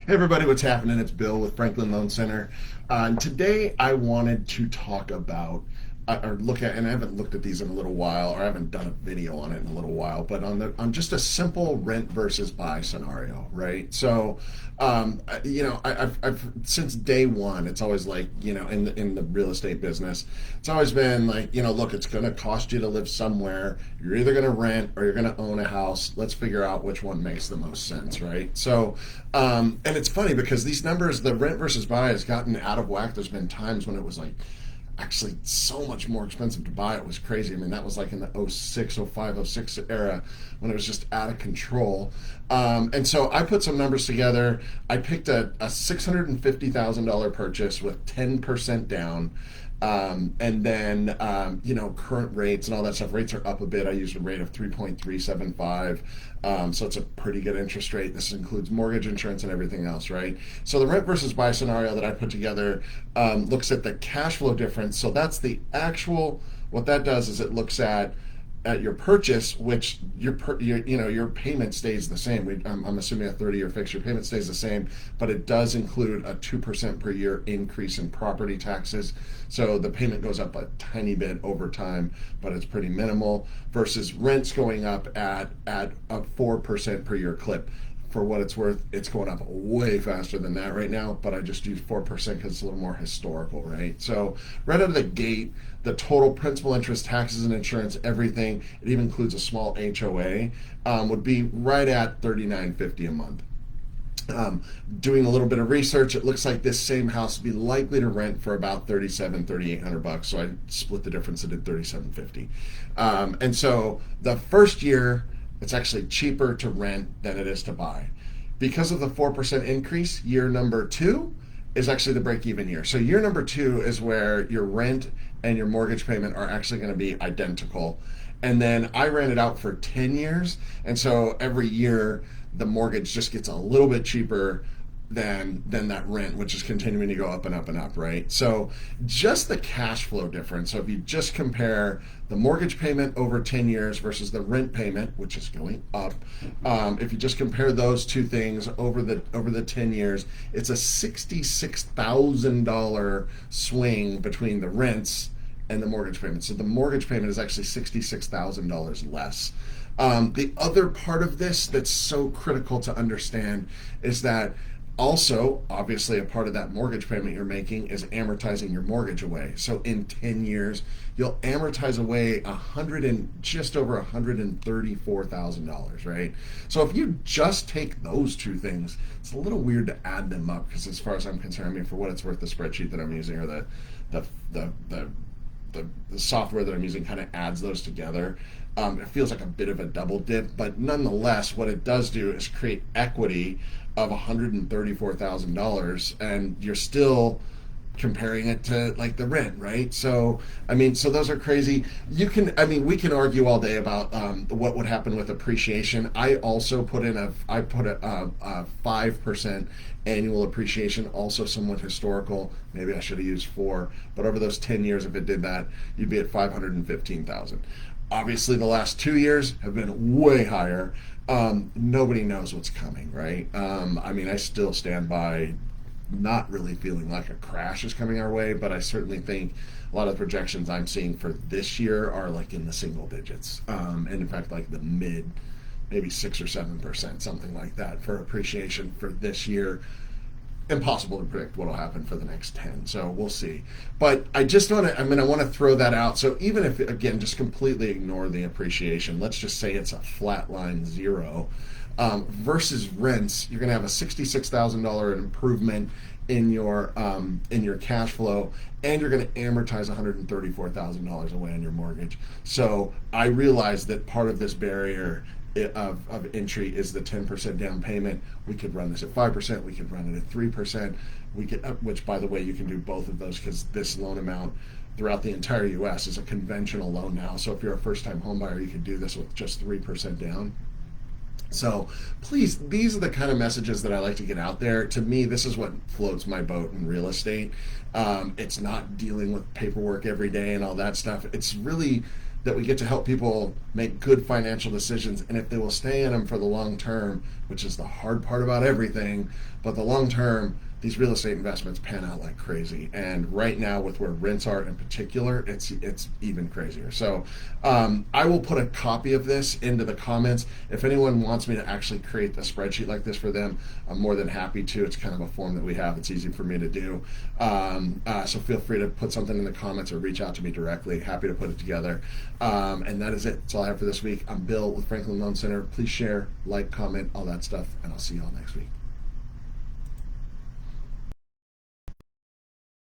Hey everybody, what's happening? It's Bill with Franklin Loan Center. And today I wanted to talk about, or look at, and I haven't looked at these in a little while, or I haven't done a video on it in a little while, but on just a simple rent versus buy scenario, right? So, I've since day one, it's always like, in the real estate business, it's always been like, look, it's going to cost you to live somewhere. You're either going to rent or you're going to own a house. Let's figure out which one makes the most sense, right? So, and it's funny because these numbers, the rent versus buy, has gotten out of whack. There's been times when it was like actually so much more expensive to buy. It was crazy. I mean, that was like in the '06, '05, '06 era when it was just out of control. And so I put some numbers together. I picked a $650,000 purchase with 10% down. And then, current rates and all that stuff. Rates are up a bit. I used a rate of 3.375. So it's a pretty good interest rate. This includes mortgage insurance and everything else, right? So the rent versus buy scenario that I put together looks at the cash flow difference. So that's the actual, what that does is it looks at your purchase, which your payment stays the same. I'm assuming a 30-year fix. Your payment stays the same, but it does include a 2% per year increase in property taxes. So the payment goes up a tiny bit over time, but it's pretty minimal. Versus rents going up at a 4% per year clip. For what it's worth, it's going up way faster than that right now, but I just use 4% because it's a little more historical, right? So right out of the gate, the total principal, interest, taxes, and insurance, everything, it even includes a small HOA, would be right at $39.50 a month. Doing a little bit of research, it looks like this same house would be likely to rent for about $3,800. So I split the difference and did $37.50. And so the first year, it's actually cheaper to rent than it is to buy. Because of the 4% increase, year number two is actually the break even year. So year number two is where your rent and your mortgage payment are actually going to be identical. And then I ran it out for 10 years. And so every year the mortgage just gets a little bit cheaper than that rent, which is continuing to go up and up and up, right? So just the cash flow difference. So if you just compare the mortgage payment over 10 years versus the rent payment, which is going up, if you just compare those two things over the 10 years, it's a $66,000 swing between the rents and the mortgage payment. So the mortgage payment is actually $66,000 less. The other part of this that's so critical to understand is that also, obviously, a part of that mortgage payment you're making is amortizing your mortgage away. So in 10 years, you'll amortize away just over $134,000, right? So if you just take those two things, it's a little weird to add them up because, as far as I'm concerned, I mean, for what it's worth, the spreadsheet that I'm using or the software that I'm using kind of adds those together. It feels like a bit of a double dip, but nonetheless, what it does do is create equity of $134,000, and you're still comparing it to like the rent, right? So I mean, so those are crazy. We can argue all day about what would happen with appreciation. I also put a 5% annual appreciation, also somewhat historical. Maybe I should have used 4, but over those 10 years, if it did that, you'd be at 515,000. Obviously, the last 2 years have been way higher. Nobody knows what's coming, right? I still stand by not really feeling like a crash is coming our way, but I certainly think a lot of the projections I'm seeing for this year are like in the single digits. And in fact, like the mid, maybe 6 or 7%, something like that for appreciation for this year. Impossible to predict what will happen for the next 10, so we'll see. But I want to throw that out. So even if, again, just completely ignore the appreciation, let's just say it's a flat line 0, versus rents, you're going to have a $66,000 improvement in your cash flow, and you're going to amortize $134,000 away on your mortgage. So I realize that part of this barrier of entry is the 10% down payment. We could run this at 5%. We could run it at 3%. Which, by the way, you can do both of those because this loan amount throughout the entire U.S. is a conventional loan now. So if you're a first-time home buyer, you could do this with just 3% down. So please, these are the kind of messages that I like to get out there. To me, this is what floats my boat in real estate. It's not dealing with paperwork every day and all that stuff. It's really that we get to help people make good financial decisions, and if they will stay in them for the long term, which is the hard part about everything, but the long term, these real estate investments pan out like crazy. And right now, with where rents are in particular, it's even crazier. So I will put a copy of this into the comments. If anyone wants me to actually create a spreadsheet like this for them, I'm more than happy to. It's kind of a form that we have. It's easy for me to do. So feel free to put something in the comments or reach out to me directly. Happy to put it together. And that is it. That's all I have for this week. I'm Bill with Franklin Loan Center. Please share, like, comment, all that stuff, and I'll see you all next week.